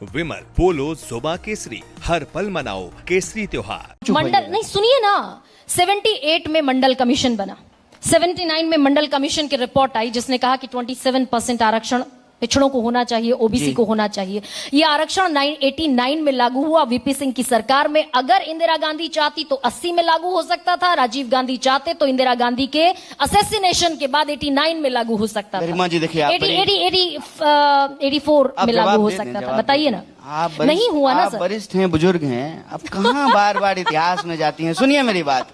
विमल, पोलो, जोबा केसरी, हर पल मनाओ केसरी त्योहार। मंडल नहीं, सुनिए ना, 78 में मंडल कमीशन बना, 79 में मंडल कमीशन की रिपोर्ट आई जिसने कहा कि 27% आरक्षण पिछड़ों को होना चाहिए, ओबीसी को होना चाहिए। ये आरक्षण 89 में लागू हुआ वीपी सिंह की सरकार में। अगर इंदिरा गांधी चाहती तो 80 में लागू हो सकता था, राजीव गांधी चाहते तो इंदिरा गांधी के असेसिनेशन के बाद 89 में लागू हो सकता था, जी देखिए 84 में लागू हो सकता था। बताइए ना, नहीं हुआ ना सर। वरिष्ठ हैं, बुजुर्ग हैं, अब कहाँ बार बार इतिहास में जाती हैं। सुनिए मेरी बात,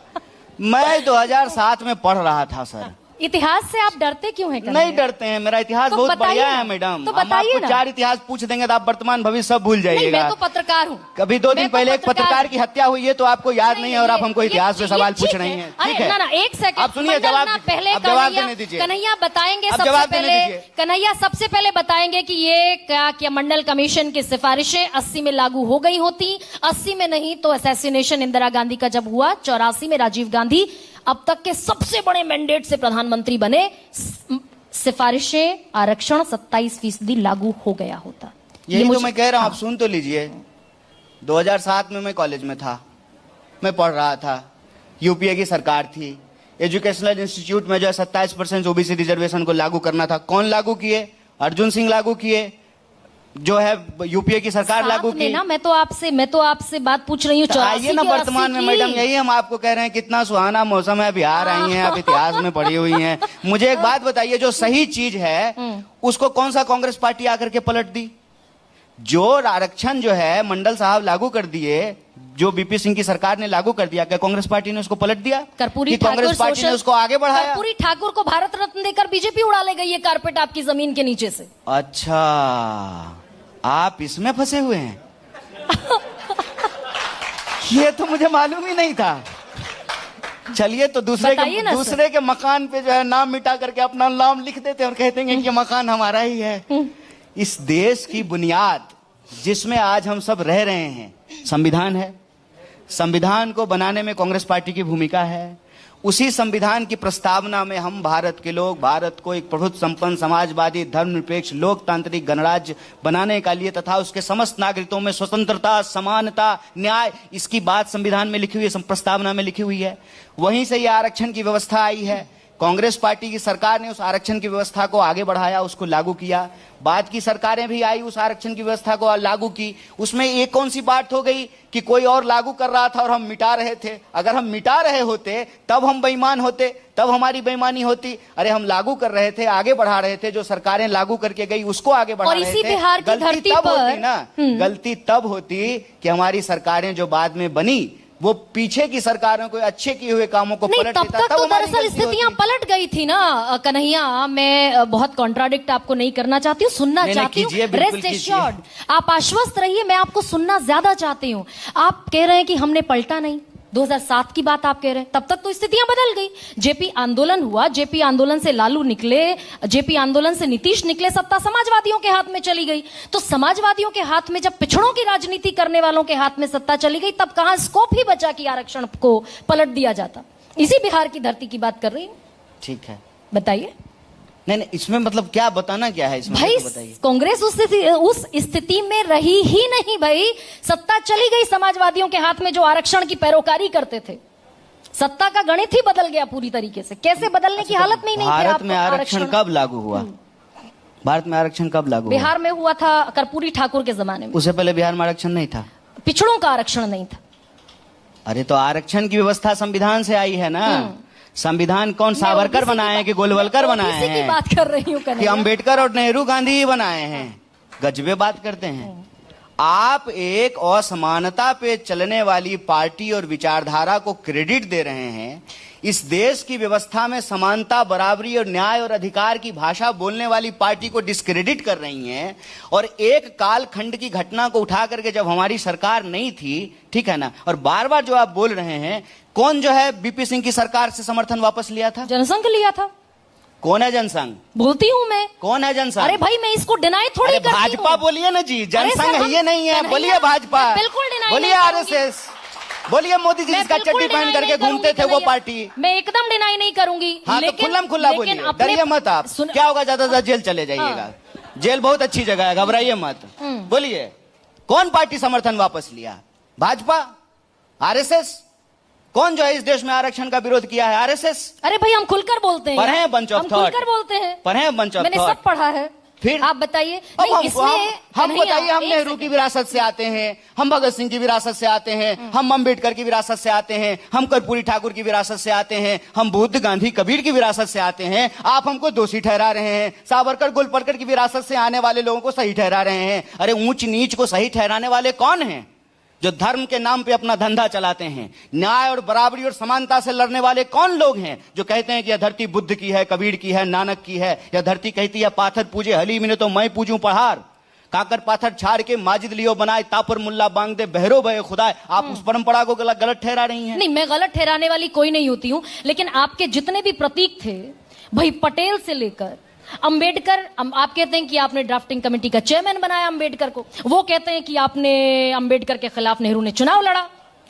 मैं 2007 में पढ़ रहा था सर। इतिहास से आप डरते क्यों हैं? नहीं डरते हैं, मेरा इतिहास तो बहुत बढ़िया है मैडम। तो बताइए ना। 4 इतिहास पूछ देंगे तो आप वर्तमान भविष्य सब भूल जाइएगा। मैं तो पत्रकार हूँ। कभी 2 दिन पहले एक पत्रकार की हत्या हुई है तो आपको याद नहीं है और आप हमको इतिहास पे सवाल पूछ रही हैं। ठीक है ना, एक सेकंड आप सुनिए, जवाब देने दीजिए। कन्हैया बताएंगे सबसे पहले, कन्हैया सबसे पहले बताएंगे कि ये क्या मंडल कमीशन की सिफारिशें 80 में लागू हो गई होती। 80 में नहीं तो असेसिनेशन इंदिरा गांधी का जब हुआ, 84 में राजीव गांधी अब तक के सबसे बड़े मैंडेट से प्रधानमंत्री बने, सिफारिशें आरक्षण 27% लागू हो गया होता। यही तो मैं कह रहा हूं, आप सुन तो लीजिए। 2007 में मैं कॉलेज में था, मैं पढ़ रहा था, यूपीए की सरकार थी। एजुकेशनल इंस्टीट्यूट में जो है 27% ओबीसी रिजर्वेशन को लागू करना था। कौन लागू किए? अर्जुन सिंह लागू किए, जो है यूपीए की सरकार लागू की ना। मैं तो आपसे बात पूछ रही हूँ। आइए ना वर्तमान में मैडम, यही हम आपको कह रहे हैं, कितना सुहाना मौसम है, बिहार आई हैं, आप इतिहास में पढ़ी हुई हैं। मुझे एक बात बताइए, जो सही चीज है उसको कौन सा कांग्रेस पार्टी आकर के पलट दी? जो आरक्षण जो है मंडल साहब लागू कर दिए, जो बीपी सिंह की सरकार ने लागू कर दिया, क्या कांग्रेस पार्टी ने उसको पलट दिया? कर्पूरी कांग्रेस पार्टी ने उसको आगे बढ़ाया? कर्पूरी ठाकुर को भारत रत्न देकर बीजेपी उड़ा ले गई है कारपेट आपकी जमीन के नीचे से। अच्छा, आप इसमें फंसे हुए हैं? ये तो मुझे मालूम ही नहीं था। चलिए, तो दूसरे के मकान पे जो है नाम मिटा करके अपना नाम लिख देते हैं और कहते हैं कि मकान हमारा ही है। इस देश की बुनियाद जिसमें आज हम सब रह रहे हैं संविधान है। संविधान को बनाने में कांग्रेस पार्टी की भूमिका है। उसी संविधान की प्रस्तावना में हम भारत के लोग भारत को एक प्रभुत्व संपन्न समाजवादी धर्मनिरपेक्ष लोकतांत्रिक गणराज्य बनाने का लिए तथा उसके समस्त नागरिकों में स्वतंत्रता, समानता, न्याय, इसकी बात संविधान में लिखी हुई है, प्रस्तावना में लिखी हुई है। वहीं से यह आरक्षण की व्यवस्था आई है। कांग्रेस पार्टी की सरकार ने उस आरक्षण की व्यवस्था को आगे बढ़ाया, उसको लागू किया। बाद की सरकारें भी आई, उस आरक्षण की व्यवस्था को लागू की। उसमें एक कौन सी बात हो गई कि कोई और लागू कर रहा था और हम मिटा रहे थे? अगर हम मिटा रहे होते तब हम बेईमान होते, तब हमारी बेईमानी होती। अरे हम लागू कर रहे थे, आगे बढ़ा रहे थे, जो सरकारें लागू करके गई उसको आगे बढ़ा रहे थे। बिहार की धरती पर गलती तब होती कि हमारी सरकारें जो बाद में बनी वो पीछे की सरकारों को अच्छे किए हुए कामों को पलट देता। तब तो दरअसल स्थितियां पलट गई थी ना कन्हैया। मैं बहुत कॉन्ट्राडिक्ट आपको नहीं करना चाहती हूँ, सुनना चाहती हूँ। रेस्ट एश्योर्ड, आप आश्वस्त रहिए, मैं आपको सुनना ज्यादा चाहती हूँ। आप कह रहे हैं कि हमने पलटा नहीं, 2007 की बात आप कह रहे हैं, तब तक तो स्थितियां बदल गई। जेपी आंदोलन हुआ, जेपी आंदोलन से लालू निकले, जेपी आंदोलन से नीतीश निकले, सत्ता समाजवादियों के हाथ में चली गई। तो समाजवादियों के हाथ में, जब पिछड़ों की राजनीति करने वालों के हाथ में सत्ता चली गई, तब कहां स्कोप ही बचा कि आरक्षण को पलट दिया जाता। इसी बिहार की धरती की बात कर रही हूं। ठीक है, बताइए। नहीं, इसमें मतलब क्या बताना क्या है इसमें? भाई कांग्रेस उस स्थिति में रही ही नहीं। भाई सत्ता चली गई समाजवादियों के हाथ में, जो आरक्षण की पैरोकारी करते थे। सत्ता का गणित ही बदल गया पूरी तरीके से। कैसे बदलने की हालत में ही नहीं थे। भारत में आरक्षण कब लागू हुआ? भारत में आरक्षण कब लागू हुआ? बिहार में हुआ था कर्पूरी ठाकुर के जमाने में। उससे पहले बिहार में आरक्षण नहीं था, पिछड़ों का आरक्षण नहीं था। अरे तो आरक्षण की व्यवस्था संविधान से आई है ना। संविधान कौन सावरकर बनाए हैं कि गोलवलकर बनाए हैं? की बात कर रही हूँ कि अम्बेडकर और नेहरू गांधी ही बनाए हैं? गजबे बात करते हैं आप। एक असमानता पे चलने वाली पार्टी और विचारधारा को क्रेडिट दे रहे हैं। इस देश की व्यवस्था में समानता, बराबरी और न्याय और अधिकार की भाषा बोलने वाली पार्टी को डिस्क्रेडिट कर रही हैं। और एक कालखंड की घटना को उठा करके, जब हमारी सरकार नहीं थी, ठीक है ना, और बार बार जो आप बोल रहे हैं, कौन जो है बीपी सिंह की सरकार से समर्थन वापस लिया था? जनसंघ लिया था। कौन है जनसंघ? बोलती हूँ मैं। कौन है जनसंघ? अरे भाई मैं इसको डिनाई थोड़ी करती हूँ। भाजपा बोलिए ना जी, जनसंघ ये नहीं है। बोलिए भाजपा, बिल्कुल डिनाई, बोलिए आरएसएस, बोलिए मोदी जी जिसका चड्डी पहन करके घूमते थे वो पार्टी। मैं एकदम डिनाई नहीं करूंगी। हाँ, तो खुल्लम खुल्ला बोलिए, डरिए मत आप। क्या होगा, ज्यादा जेल चले जाइएगा। जेल बहुत अच्छी जगह है, घबराइए मत। बोलिए कौन पार्टी समर्थन वापस लिया? भाजपा, आरएसएस? कौन जो है इस देश में आरक्षण का विरोध किया है? आरएसएस। अरे भाई हम खुलकर बोलते हैं, पढ़े हैं बंच ऑफ हम थॉट, खुलकर बोलते हैं, पढ़े हैं बंच ऑफ मैंने थॉट। सब पढ़ा है। फिर आप बताइए। हम बताइए, हम नेहरू की विरासत से आते हैं, हम भगत सिंह की विरासत से आते हैं, हम अम्बेडकर की विरासत से आते हैं, हम कर्पूरी ठाकुर की विरासत से आते हैं, हम बुद्ध, गांधी, कबीर की विरासत से आते हैं। आप हमको दोषी ठहरा रहे हैं। सावरकर, गोलवलकर की विरासत से आने वाले लोगों को सही ठहरा रहे हैं। अरे ऊंच नीच को सही ठहराने वाले कौन हैं? जो धर्म के नाम पे अपना धंधा चलाते हैं। न्याय और बराबरी और समानता से लड़ने वाले कौन लोग हैं? जो कहते हैं कि यह धरती बुद्ध की है, कबीर की है, नानक की है। यह धरती कहती है पाथर पूजे हलीम ने तो मैं पूजूं पहाड़। काकर पाथर छाड़ के माजिद लियो बनाए, तापर मुल्ला बांग दे बहरो बहे खुदाए। आप उस परंपरा को गलत ठहरा रही हैं। नहीं, मैं गलत ठहराने वाली कोई नहीं होती हूं, लेकिन आपके जितने भी प्रतीक थे भाई, पटेल से लेकर अंबेडकर, आप कहते हैं कि आपने ड्राफ्टिंग कमेटी का चेयरमैन बनाया अंबेडकर को, वो कहते हैं कि आपने अंबेडकर के खिलाफ नेहरू ने चुनाव लड़ा।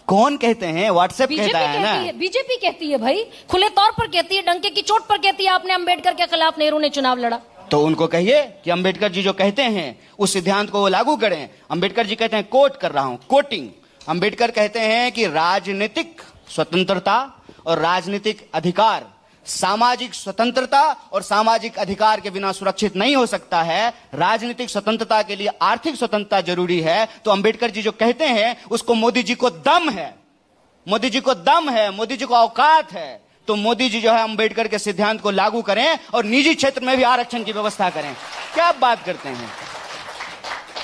कौन कहते हैं? व्हाट्सएप कहता है ना। बीजेपी कहती है भाई, खुले तौर पर कहती है, डंके की चोट पर कहती है आपने अंबेडकर के खिलाफ नेहरू ने चुनाव लड़ा। तो उनको कहिए कि अंबेडकर जी जो कहते हैं उस सिद्धांत को वो लागू करें। अंबेडकर जी कहते हैं, कोट कर रहा हूं, कोटिंग, अंबेडकर कहते हैं कि राजनीतिक स्वतंत्रता और राजनीतिक अधिकार, सामाजिक स्वतंत्रता और सामाजिक अधिकार के बिना सुरक्षित नहीं हो सकता है। राजनीतिक स्वतंत्रता के लिए आर्थिक स्वतंत्रता जरूरी है। तो अंबेडकर जी जो कहते हैं उसको मोदी जी को दम है, मोदी जी को दम है, मोदी जी को औकात है। तो मोदी जी जो है अंबेडकर के सिद्धांत को लागू करें और निजी क्षेत्र में भी आरक्षण की व्यवस्था करें। क्या आप बात करते हैं?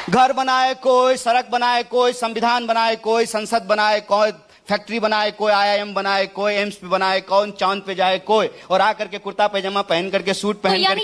घर बनाए कोई, सड़क बनाए कोई, संविधान बनाए कोई, संसद बनाए कोई, फैक्ट्री बनाए कोई, आईआईएम बनाए कोई, एम्स बनाए कौन, चांद पे जाए कोई, और आकर के कुर्ता पैजामा पहन करके, सूट पहन करके